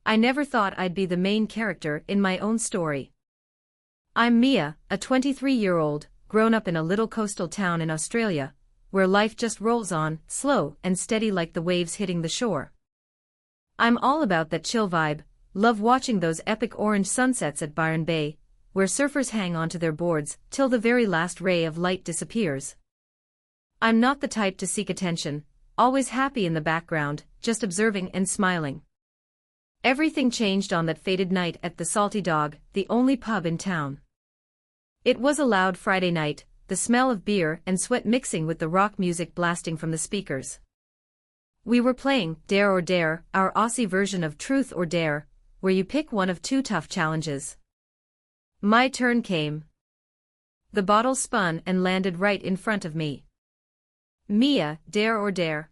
I never thought I'd be the main character in my own story. I'm Mia, a 23-year-old, grown up in a little coastal town in Australia, where life just rolls on, slow and steady like the waves hitting the shore. I'm all about that chill vibe, love watching those epic orange sunsets at Byron Bay, where surfers hang onto their boards till the very last ray of light disappears. I'm not the type to seek attention, always happy in the background, just observing and smiling. Everything changed on that fated night at the Salty Dog, the only pub in town. It was a loud Friday night, the smell of beer and sweat mixing with the rock music blasting from the speakers. We were playing Dare or Dare, our Aussie version of Truth or Dare, where you pick one of two tough challenges. My turn came. The bottle spun and landed right in front of me. Mia, Dare or Dare.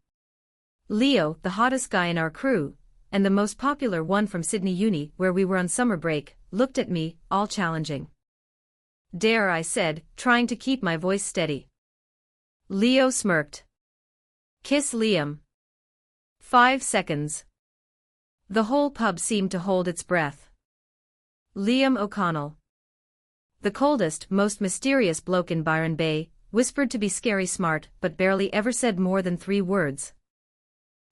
Leo, the hottest guy in our crew, and the most popular one from Sydney Uni where we were on summer break, looked at me, all challenging. Dare, I said, trying to keep my voice steady. Leo smirked. Kiss Liam. 5 seconds. The whole pub seemed to hold its breath. Liam O'Connell, the coldest, most mysterious bloke in Byron Bay, whispered to be scary smart but barely ever said more than 3 words.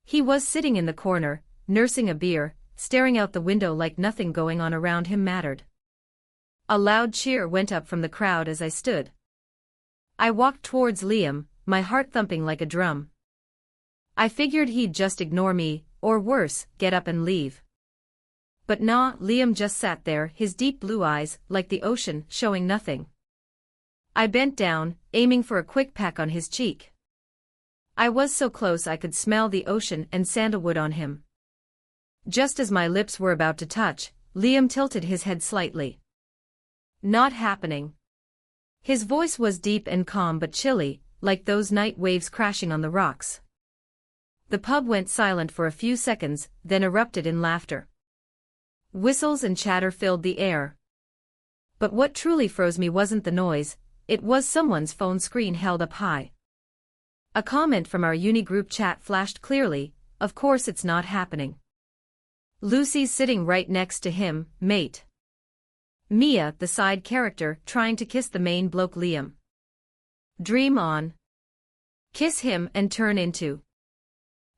He was sitting in the corner, nursing a beer, staring out the window like nothing going on around him mattered. A loud cheer went up from the crowd as I stood. I walked towards Liam, my heart thumping like a drum. I figured he'd just ignore me, or worse, get up and leave. But nah, Liam just sat there, his deep blue eyes, like the ocean, showing nothing. I bent down, aiming for a quick peck on his cheek. I was so close I could smell the ocean and sandalwood on him. Just as my lips were about to touch, Liam tilted his head slightly. Not happening. His voice was deep and calm but chilly, like those night waves crashing on the rocks. The pub went silent for a few seconds, then erupted in laughter. Whistles and chatter filled the air. But what truly froze me wasn't the noise, it was someone's phone screen held up high. A comment from our uni group chat flashed clearly, "Of course it's not happening. Lucy's sitting right next to him, mate." Mia, the side character, trying to kiss the main bloke Liam. Dream on. Kiss him and turn into.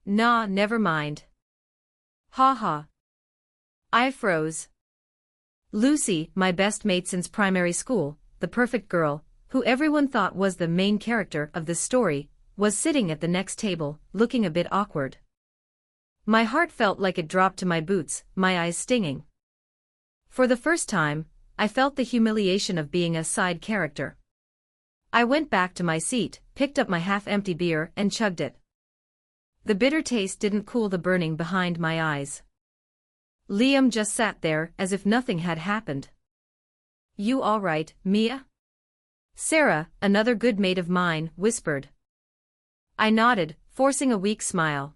Nah, never mind. Ha ha. I froze. Lucy, my best mate since primary school, the perfect girl, who everyone thought was the main character of this story, was sitting at the next table, looking a bit awkward. My heart felt like it dropped to my boots, my eyes stinging. For the first time, I felt the humiliation of being a side character. I went back to my seat, picked up my half-empty beer and chugged it. The bitter taste didn't cool the burning behind my eyes. Liam just sat there as if nothing had happened. You all right, Mia? Sarah, another good mate of mine, whispered. I nodded, forcing a weak smile.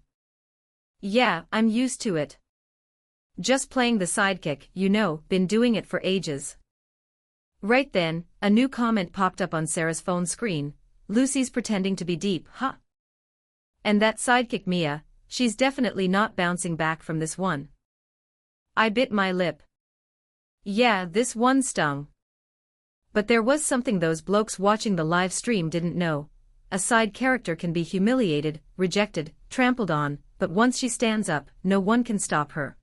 Yeah, I'm used to it. Just playing the sidekick, you know, been doing it for ages. Right then, a new comment popped up on Sarah's phone screen. Lucy's pretending to be deep, huh? And that sidekick Mia, she's definitely not bouncing back from this one. I bit my lip. Yeah, this one stung. But there was something those blokes watching the live stream didn't know. A side character can be humiliated, rejected, trampled on, but once she stands up, no one can stop her.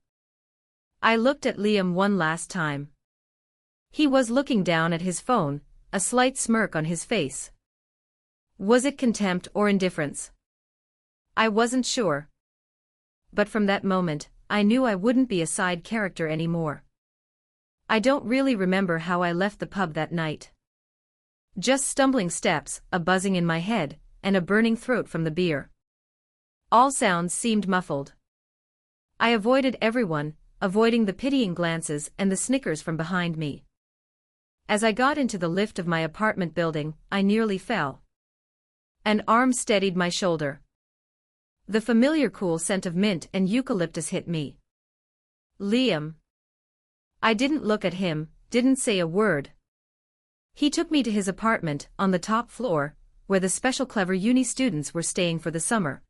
I looked at Liam one last time. He was looking down at his phone, a slight smirk on his face. Was it contempt or indifference? I wasn't sure. But from that moment, I knew I wouldn't be a side character anymore. I don't really remember how I left the pub that night. Just stumbling steps, a buzzing in my head, and a burning throat from the beer. All sounds seemed muffled. I avoided everyone, avoiding the pitying glances and the snickers from behind me. As I got into the lift of my apartment building, I nearly fell. An arm steadied my shoulder. The familiar cool scent of mint and eucalyptus hit me. Liam. I didn't look at him, didn't say a word. He took me to his apartment, on the top floor, where the special clever uni students were staying for the summer.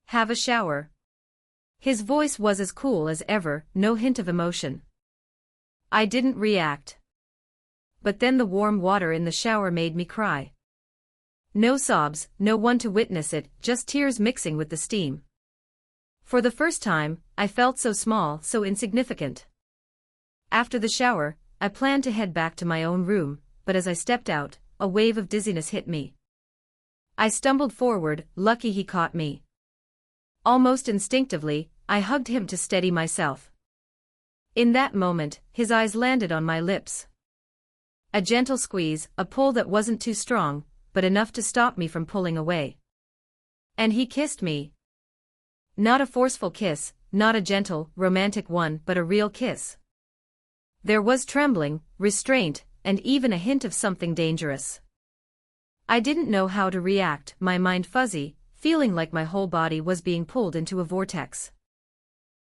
Have a shower. His voice was as cool as ever, no hint of emotion. I didn't react. But then the warm water in the shower made me cry. No sobs, no one to witness it, just tears mixing with the steam. For the first time, I felt so small, so insignificant. After the shower, I planned to head back to my own room, but as I stepped out, a wave of dizziness hit me. I stumbled forward, lucky he caught me. Almost instinctively, I hugged him to steady myself. In that moment, his eyes landed on my lips. A gentle squeeze, a pull that wasn't too strong, but enough to stop me from pulling away. And he kissed me. Not a forceful kiss, not a gentle, romantic one, but a real kiss. There was trembling, restraint, and even a hint of something dangerous. I didn't know how to react, my mind fuzzy, feeling like my whole body was being pulled into a vortex.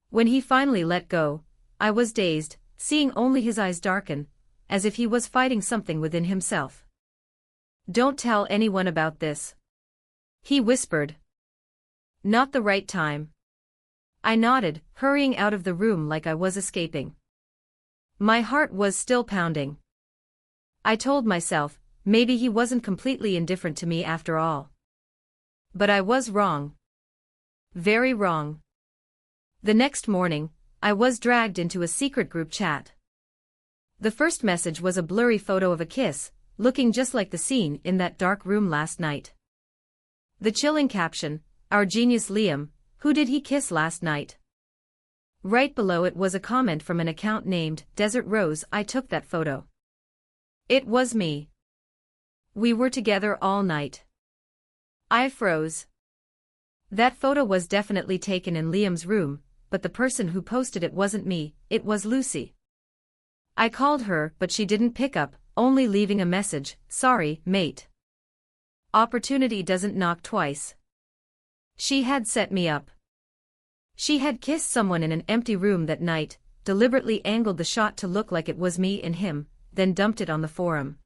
When he finally let go, I was dazed, seeing only his eyes darken, as if he was fighting something within himself. "Don't tell anyone about this," he whispered. "Not the right time." I nodded, hurrying out of the room like I was escaping. My heart was still pounding. I told myself, maybe he wasn't completely indifferent to me after all. But I was wrong. Very wrong. The next morning, I was dragged into a secret group chat. The first message was a blurry photo of a kiss, looking just like the scene in that dark room last night. The chilling caption, "Our genius Liam, who did he kiss last night?" Right below it was a comment from an account named Desert Rose. I took that photo. It was me. We were together all night. I froze. That photo was definitely taken in Liam's room, but the person who posted it wasn't me, it was Lucy. I called her, but she didn't pick up, only leaving a message, "Sorry, mate. Opportunity doesn't knock twice." She had set me up. She had kissed someone in an empty room that night, deliberately angled the shot to look like it was me and him, then dumped it on the forum.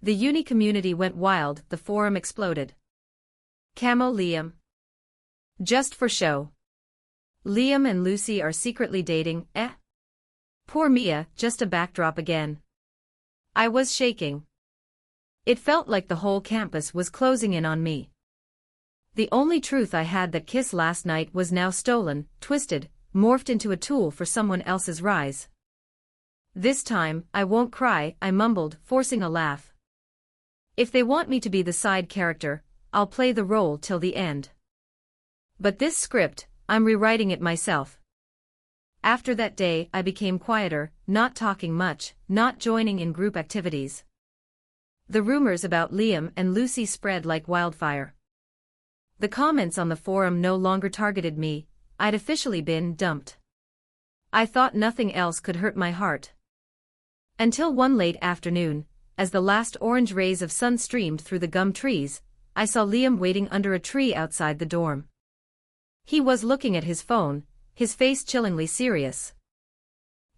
The uni community went wild, the forum exploded. Camo Liam. Just for show. Liam and Lucy are secretly dating, eh? Poor Mia, just a backdrop again. I was shaking. It felt like the whole campus was closing in on me. The only truth I had, that kiss last night was now stolen, twisted, morphed into a tool for someone else's rise. "This time, I won't cry," I mumbled, forcing a laugh. "If they want me to be the side character, I'll play the role till the end. But this script, I'm rewriting it myself." After that day, I became quieter, not talking much, not joining in group activities. The rumors about Liam and Lucy spread like wildfire. The comments on the forum no longer targeted me, I'd officially been dumped. I thought nothing else could hurt my heart. Until one late afternoon, as the last orange rays of sun streamed through the gum trees, I saw Liam waiting under a tree outside the dorm. He was looking at his phone, his face chillingly serious.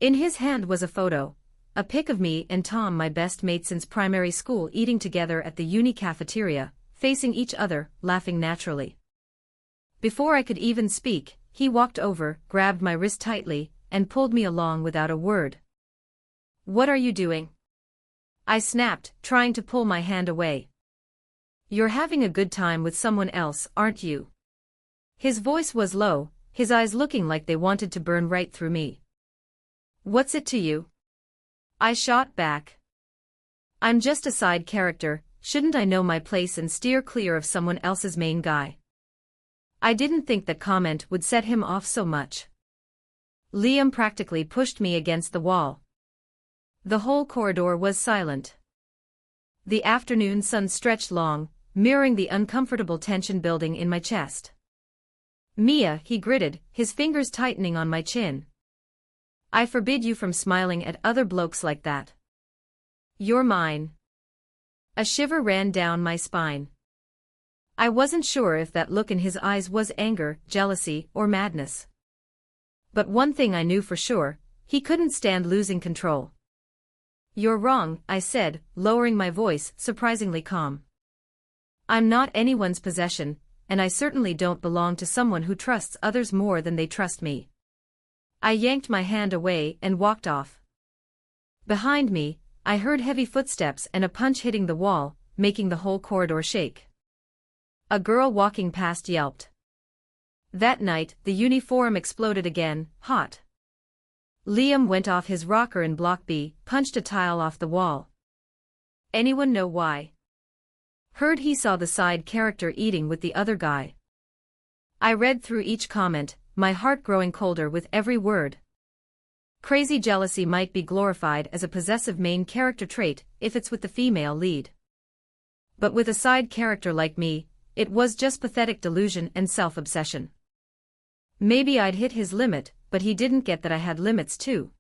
In his hand was a photo, a pic of me and Tom, my best mate since primary school, eating together at the uni cafeteria, facing each other, laughing naturally. Before I could even speak, he walked over, grabbed my wrist tightly, and pulled me along without a word. "What are you doing?" I snapped, trying to pull my hand away. "You're having a good time with someone else, aren't you?" His voice was low, his eyes looking like they wanted to burn right through me. "What's it to you?" I shot back. "I'm just a side character, shouldn't I know my place and steer clear of someone else's main guy?" I didn't think that comment would set him off so much. Liam practically pushed me against the wall. The whole corridor was silent. The afternoon sun stretched long, mirroring the uncomfortable tension building in my chest. "Mia," he gritted, his fingers tightening on my chin. "I forbid you from smiling at other blokes like that. You're mine." A shiver ran down my spine. I wasn't sure if that look in his eyes was anger, jealousy, or madness. But one thing I knew for sure, he couldn't stand losing control. "You're wrong," I said, lowering my voice, surprisingly calm. "I'm not anyone's possession, and I certainly don't belong to someone who trusts others more than they trust me. I yanked my hand away and walked off. Behind me, I heard heavy footsteps and a punch hitting the wall, making the whole corridor shake. A girl walking past yelped. That night, the uniform exploded again, hot. Liam went off his rocker in Block B, punched a tile off the wall. Anyone know why? Heard he saw the side character eating with the other guy. I read through each comment, my heart growing colder with every word. Crazy jealousy might be glorified as a possessive main character trait if it's with the female lead. But with a side character like me, it was just pathetic delusion and self-obsession. Maybe I'd hit his limit, but he didn't get that I had limits too.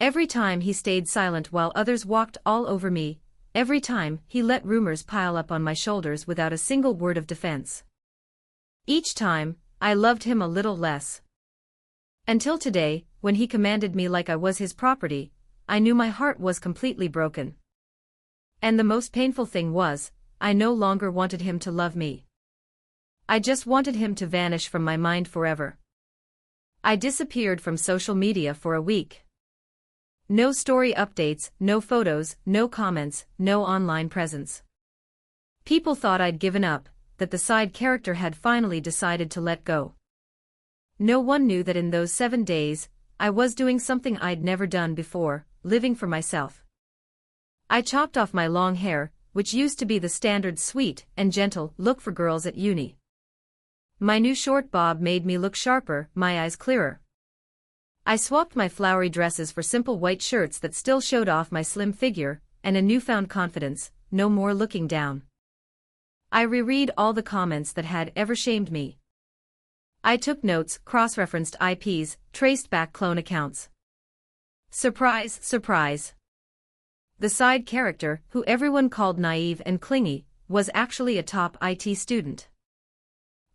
Every time he stayed silent while others walked all over me, every time he let rumors pile up on my shoulders without a single word of defense. Each time, I loved him a little less. Until today, when he commanded me like I was his property, I knew my heart was completely broken. And the most painful thing was, I no longer wanted him to love me. I just wanted him to vanish from my mind forever. I disappeared from social media for a week. No story updates, no photos, no comments, no online presence. People thought I'd given up, that the side character had finally decided to let go. No one knew that in those 7 days, I was doing something I'd never done before, living for myself. I chopped off my long hair, which used to be the standard sweet and gentle look for girls at uni. My new short bob made me look sharper, my eyes clearer. I swapped my flowery dresses for simple white shirts that still showed off my slim figure, and a newfound confidence, no more looking down. I reread all the comments that had ever shamed me. I took notes, cross-referenced IPs, traced back clone accounts. Surprise, surprise. The side character, who everyone called naive and clingy, was actually a top IT student.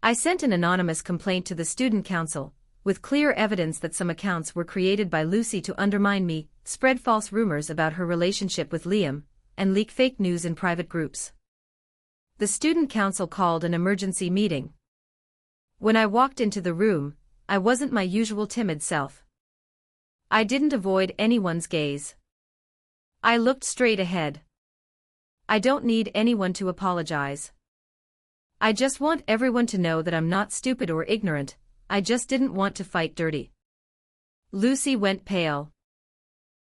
I sent an anonymous complaint to the student council, with clear evidence that some accounts were created by Lucy to undermine me, spread false rumors about her relationship with Liam, and leak fake news in private groups. The student council called an emergency meeting. When I walked into the room, I wasn't my usual timid self. I didn't avoid anyone's gaze. I looked straight ahead. I don't need anyone to apologize. I just want everyone to know that I'm not stupid or ignorant, I just didn't want to fight dirty. Lucy went pale.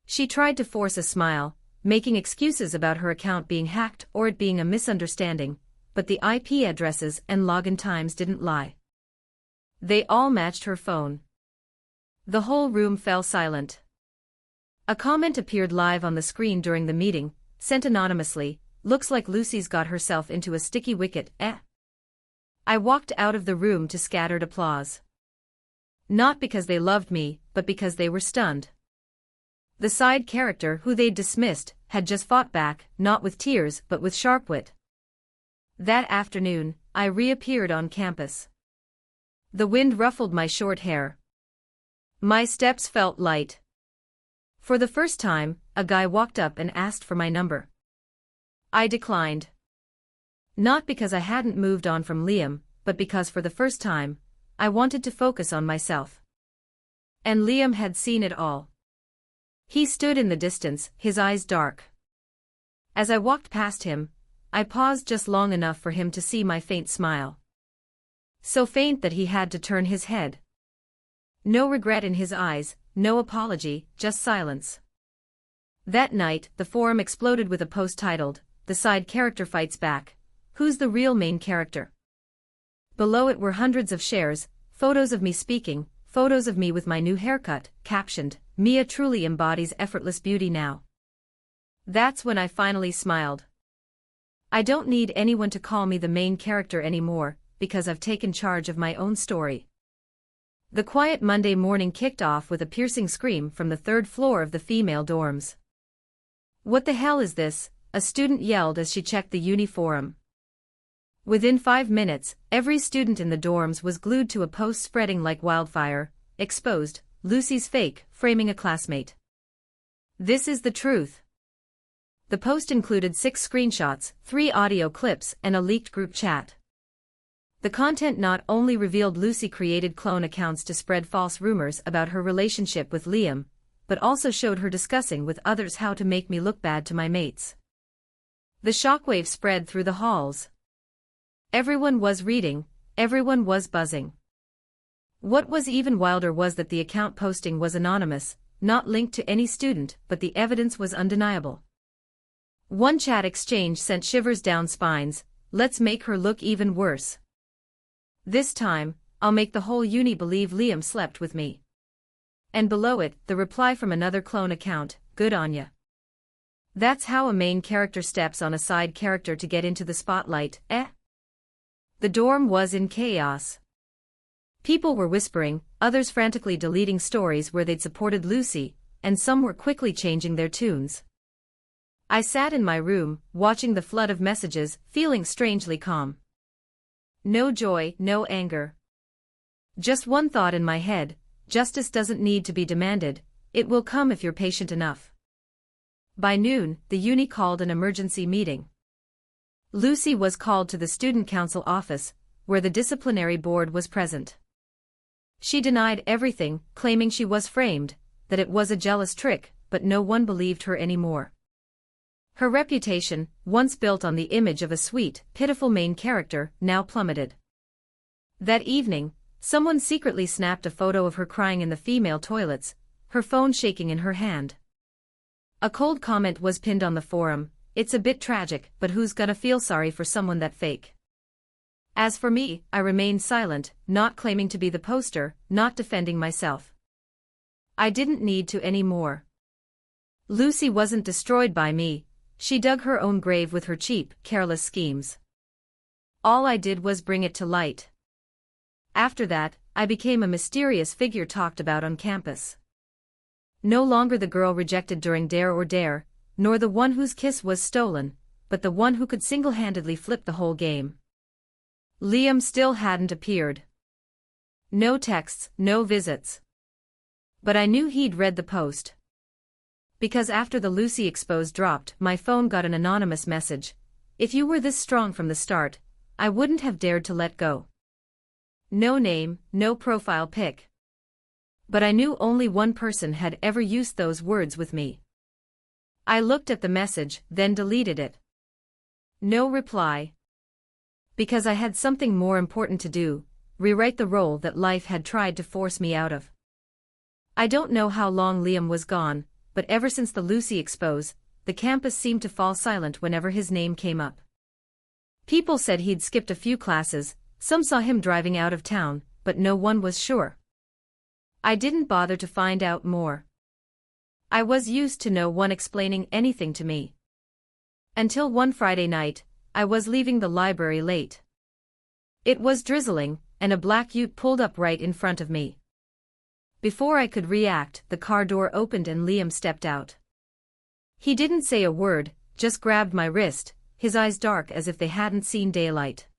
She tried to force a smile, making excuses about her account being hacked or it being a misunderstanding, but the IP addresses and login times didn't lie. They all matched her phone. The whole room fell silent. A comment appeared live on the screen during the meeting, sent anonymously, "Looks like Lucy's got herself into a sticky wicket, eh?" I walked out of the room to scattered applause. Not because they loved me, but because they were stunned. The side character who they'd dismissed had just fought back, not with tears but with sharp wit. That afternoon, I reappeared on campus. The wind ruffled my short hair. My steps felt light. For the first time, a guy walked up and asked for my number. I declined. Not because I hadn't moved on from Liam, but because for the first time, I wanted to focus on myself. And Liam had seen it all. He stood in the distance, his eyes dark. As I walked past him, I paused just long enough for him to see my faint smile. So faint that he had to turn his head. No regret in his eyes, no apology, just silence. That night, the forum exploded with a post titled, "The Side Character Fights Back. Who's the Real Main Character?" Below it were hundreds of shares, photos of me speaking, photos of me with my new haircut, captioned, "Mia truly embodies effortless beauty now." That's when I finally smiled. I don't need anyone to call me the main character anymore, because I've taken charge of my own story. The quiet Monday morning kicked off with a piercing scream from the third floor of the female dorms. "What the hell is this?" a student yelled as she checked the uni forum. Within 5 minutes, every student in the dorms was glued to a post spreading like wildfire, "Exposed, Lucy's fake, framing a classmate. This is the truth." The post included 6 screenshots, 3 audio clips, and a leaked group chat. The content not only revealed Lucy created clone accounts to spread false rumors about her relationship with Liam, but also showed her discussing with others how to make me look bad to my mates. The shockwave spread through the halls. Everyone was reading, everyone was buzzing. What was even wilder was that the account posting was anonymous, not linked to any student, but the evidence was undeniable. One chat exchange sent shivers down spines. Let's make her look even worse. This time, I'll make the whole uni believe Liam slept with me. And below it, the reply from another clone account, good on ya. That's how a main character steps on a side character to get into the spotlight, eh? The dorm was in chaos. People were whispering, others frantically deleting stories where they'd supported Lucy, and some were quickly changing their tunes. I sat in my room, watching the flood of messages, feeling strangely calm. No joy, no anger. Just one thought in my head: justice doesn't need to be demanded, it will come if you're patient enough. By noon, the uni called an emergency meeting. Lucy was called to the student council office, where the disciplinary board was present. She denied everything, claiming she was framed, that it was a jealous trick, but no one believed her anymore. Her reputation, once built on the image of a sweet, pitiful main character, now plummeted. That evening, someone secretly snapped a photo of her crying in the female toilets, her phone shaking in her hand. A cold comment was pinned on the forum: it's a bit tragic, but who's gonna feel sorry for someone that fake? As for me, I remained silent, not claiming to be the poster, not defending myself. I didn't need to anymore. Lucy wasn't destroyed by me. She dug her own grave with her cheap, careless schemes. All I did was bring it to light. After that, I became a mysterious figure talked about on campus. No longer the girl rejected during Dare or Dare, nor the one whose kiss was stolen, but the one who could single-handedly flip the whole game. Liam still hadn't appeared. No texts, no visits. But I knew he'd read the post. Because after the Lucy expose dropped, my phone got an anonymous message: if you were this strong from the start, I wouldn't have dared to let go. No name, no profile pic. But I knew only one person had ever used those words with me. I looked at the message, then deleted it. No reply. Because I had something more important to do: rewrite the role that life had tried to force me out of. I don't know how long Liam was gone, but ever since the Lucy expose, the campus seemed to fall silent whenever his name came up. People said he'd skipped a few classes, some saw him driving out of town, but no one was sure. I didn't bother to find out more. I was used to no one explaining anything to me. Until one Friday night, I was leaving the library late. It was drizzling, and a black ute pulled up right in front of me. Before I could react, the car door opened and Liam stepped out. He didn't say a word, just grabbed my wrist, his eyes dark as if they hadn't seen daylight.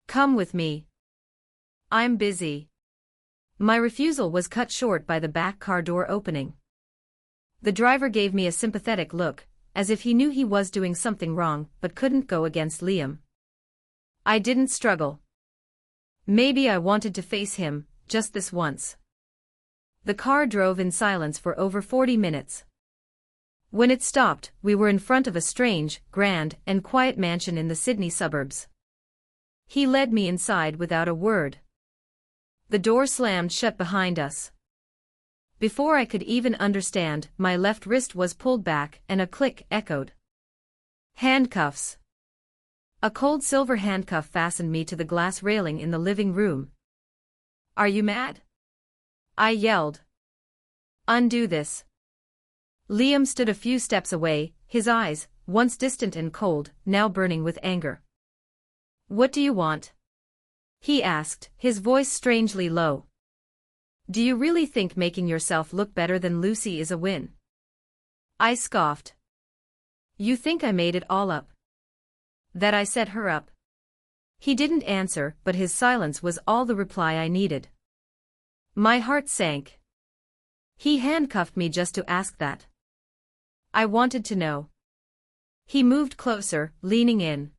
Come with me. I'm busy. My refusal was cut short by the back car door opening. The driver gave me a sympathetic look, as if he knew he was doing something wrong but couldn't go against Liam. I didn't struggle. Maybe I wanted to face him, just this once. The car drove in silence for over 40 minutes. When it stopped, we were in front of a strange, grand, and quiet mansion in the Sydney suburbs. He led me inside without a word. The door slammed shut behind us. Before I could even understand, my left wrist was pulled back and a click echoed. Handcuffs. A cold silver handcuff fastened me to the glass railing in the living room. Are you mad? I yelled. Undo this. Liam stood a few steps away, his eyes, once distant and cold, now burning with anger. What do you want? He asked, his voice strangely low. Do you really think making yourself look better than Lucy is a win? I scoffed. You think I made it all up? That I set her up? He didn't answer, but his silence was all the reply I needed. My heart sank. He handcuffed me just to ask that. I wanted to know. He moved closer, leaning in.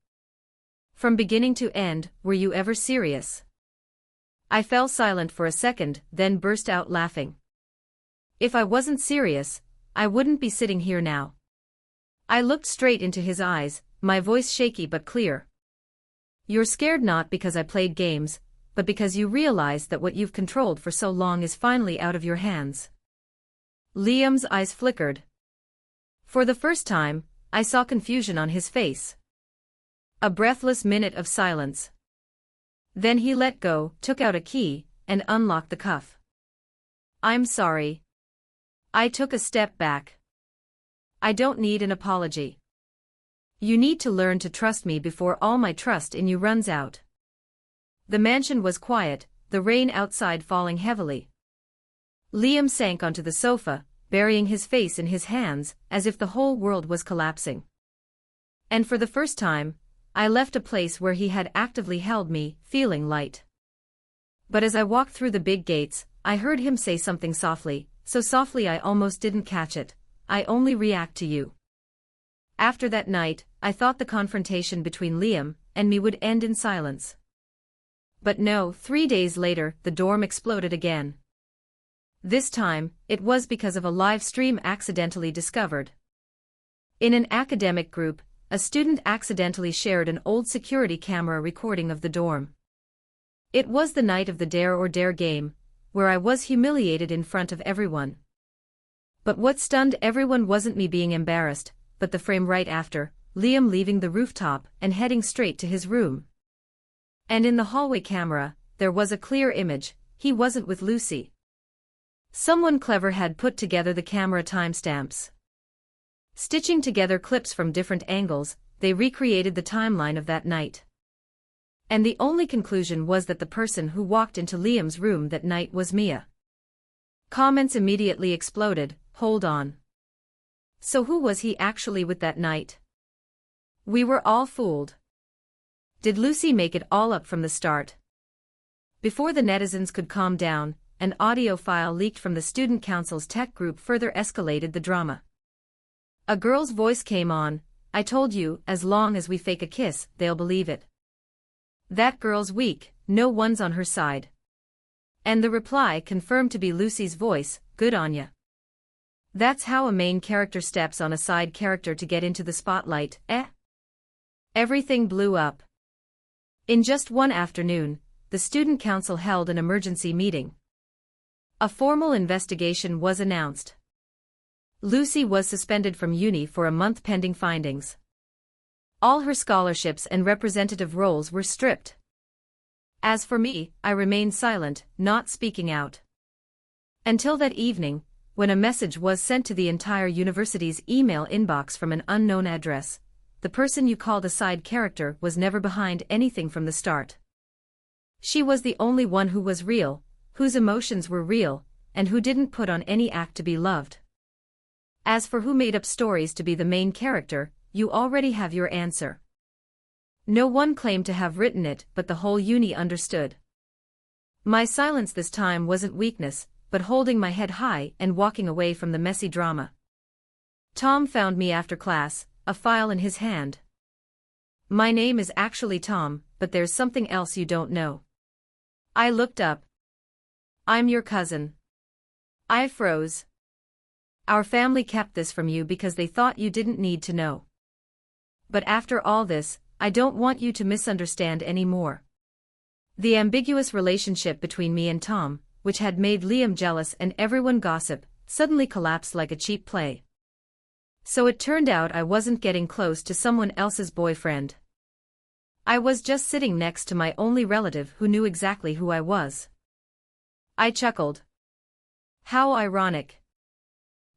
From beginning to end, were you ever serious? I fell silent for a second, then burst out laughing. If I wasn't serious, I wouldn't be sitting here now. I looked straight into his eyes, my voice shaky but clear. You're scared not because I played games, but because you realize that what you've controlled for so long is finally out of your hands. Liam's eyes flickered. For the first time, I saw confusion on his face. A breathless minute of silence. Then he let go, took out a key, and unlocked the cuff. I'm sorry. I took a step back. I don't need an apology. You need to learn to trust me before all my trust in you runs out. The mansion was quiet, the rain outside falling heavily. Liam sank onto the sofa, burying his face in his hands, as if the whole world was collapsing. And for the first time, I left a place where he had actively held me, feeling light. But as I walked through the big gates, I heard him say something softly, so softly I almost didn't catch it. I only react to you. After that night, I thought the confrontation between Liam and me would end in silence. But no, 3 days later, the dorm exploded again. This time, it was because of a live stream accidentally discovered. In an academic group, a student accidentally shared an old security camera recording of the dorm. It was the night of the Dare or Dare game, where I was humiliated in front of everyone. But what stunned everyone wasn't me being embarrassed, but the frame right after, Liam leaving the rooftop and heading straight to his room. And in the hallway camera, there was a clear image, he wasn't with Lucy. Someone clever had put together the camera timestamps. Stitching together clips from different angles, they recreated the timeline of that night. And the only conclusion was that the person who walked into Liam's room that night was Mia. Comments immediately exploded, hold on. So who was he actually with that night? We were all fooled. Did Lucy make it all up from the start? Before the netizens could calm down, an audio file leaked from the student council's tech group further escalated the drama. A girl's voice came on, I told you, as long as we fake a kiss, they'll believe it. That girl's weak, no one's on her side. And the reply confirmed to be Lucy's voice, good on ya. That's how a main character steps on a side character to get into the spotlight, eh? Everything blew up. In just one afternoon, the student council held an emergency meeting. A formal investigation was announced. Lucy was suspended from uni for a month pending findings. All her scholarships and representative roles were stripped. As for me, I remained silent, not speaking out. Until that evening, when a message was sent to the entire university's email inbox from an unknown address. The person you called a side character was never behind anything from the start. She was the only one who was real, whose emotions were real, and who didn't put on any act to be loved. As for who made up stories to be the main character, you already have your answer. No one claimed to have written it, but the whole uni understood. My silence this time wasn't weakness, but holding my head high and walking away from the messy drama. Tom found me after class, a file in his hand. My name is actually Tom, but there's something else you don't know. I looked up. I'm your cousin. I froze. Our family kept this from you because they thought you didn't need to know. But after all this, I don't want you to misunderstand anymore. The ambiguous relationship between me and Tom, which had made Liam jealous and everyone gossip, suddenly collapsed like a cheap play. So it turned out I wasn't getting close to someone else's boyfriend. I was just sitting next to my only relative who knew exactly who I was. I chuckled. How ironic.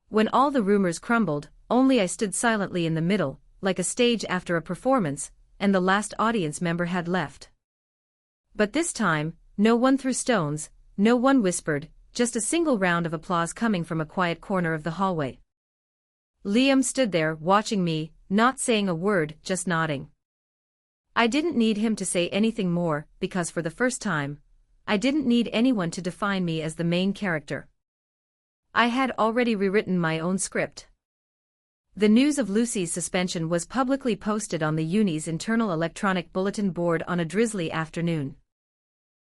When all the rumors crumbled, only I stood silently in the middle, like a stage after a performance, and the last audience member had left. But this time, no one threw stones, no one whispered, just a single round of applause coming from a quiet corner of the hallway. Liam stood there watching me, not saying a word, just nodding. I didn't need him to say anything more, because for the first time, I didn't need anyone to define me as the main character. I had already rewritten my own script. The news of Lucy's suspension was publicly posted on the uni's internal electronic bulletin board on a drizzly afternoon.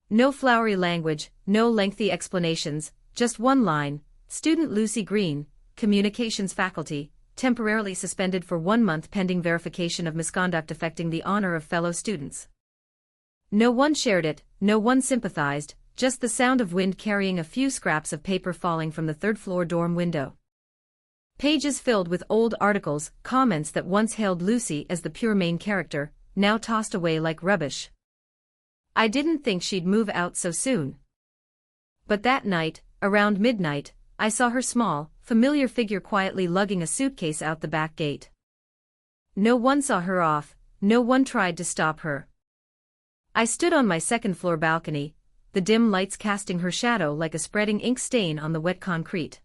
No flowery language, no lengthy explanations, just one line: Student Lucy Green, Communications Faculty, temporarily suspended for 1 month pending verification of misconduct affecting the honor of fellow students. No one shared it, no one sympathized, just the sound of wind carrying a few scraps of paper falling from the third-floor dorm window. Pages filled with old articles, comments that once hailed Lucy as the pure main character, now tossed away like rubbish. I didn't think she'd move out so soon. But that night, around midnight, I saw her small, familiar figure quietly lugging a suitcase out the back gate. No one saw her off, no one tried to stop her. I stood on my second-floor balcony, the dim lights casting her shadow like a spreading ink stain on the wet concrete.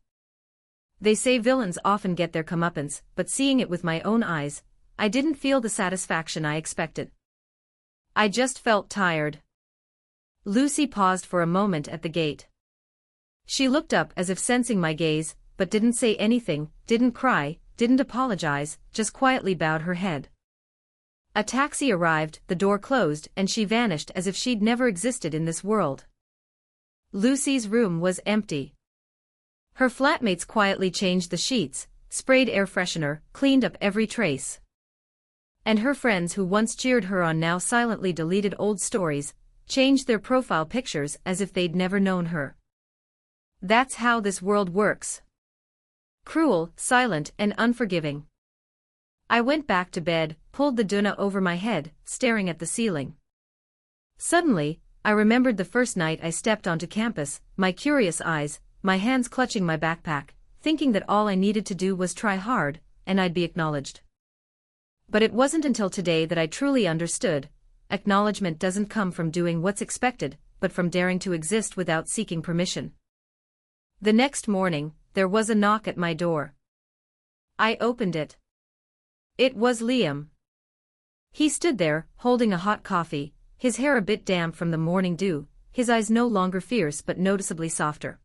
They say villains often get their comeuppance, but seeing it with my own eyes, I didn't feel the satisfaction I expected. I just felt tired. Lucy paused for a moment at the gate. She looked up as if sensing my gaze, but didn't say anything, didn't cry, didn't apologize, just quietly bowed her head. A taxi arrived, the door closed, and she vanished as if she'd never existed in this world. Lucy's room was empty. Her flatmates quietly changed the sheets, sprayed air freshener, cleaned up every trace. And her friends who once cheered her on now silently deleted old stories, changed their profile pictures as if they'd never known her. That's how this world works. Cruel, silent, and unforgiving. I went back to bed, pulled the doona over my head, staring at the ceiling. Suddenly, I remembered the first night I stepped onto campus, my curious eyes, my hands clutching my backpack, thinking that all I needed to do was try hard, and I'd be acknowledged. But it wasn't until today that I truly understood: acknowledgement doesn't come from doing what's expected, but from daring to exist without seeking permission. The next morning, there was a knock at my door. I opened it. It was Liam. He stood there, holding a hot coffee, his hair a bit damp from the morning dew, his eyes no longer fierce but noticeably softer.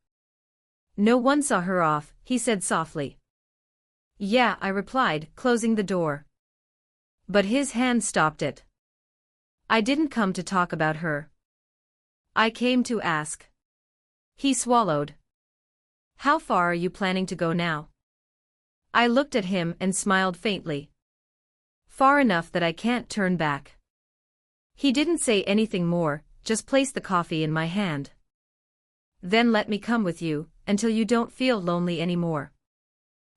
"No one saw her off," he said softly. "Yeah," I replied, closing the door. But his hand stopped it. "I didn't come to talk about her. I came to ask." He swallowed. "How far are you planning to go now?" I looked at him and smiled faintly. "Far enough that I can't turn back." He didn't say anything more, just placed the coffee in my hand. "Then let me come with you, until you don't feel lonely anymore."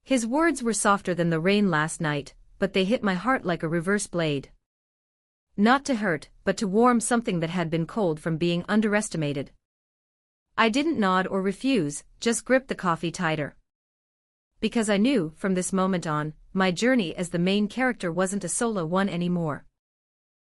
His words were softer than the rain last night, but they hit my heart like a reverse blade. Not to hurt, but to warm something that had been cold from being underestimated. I didn't nod or refuse, just gripped the coffee tighter. Because I knew, from this moment on, my journey as the main character wasn't a solo one anymore.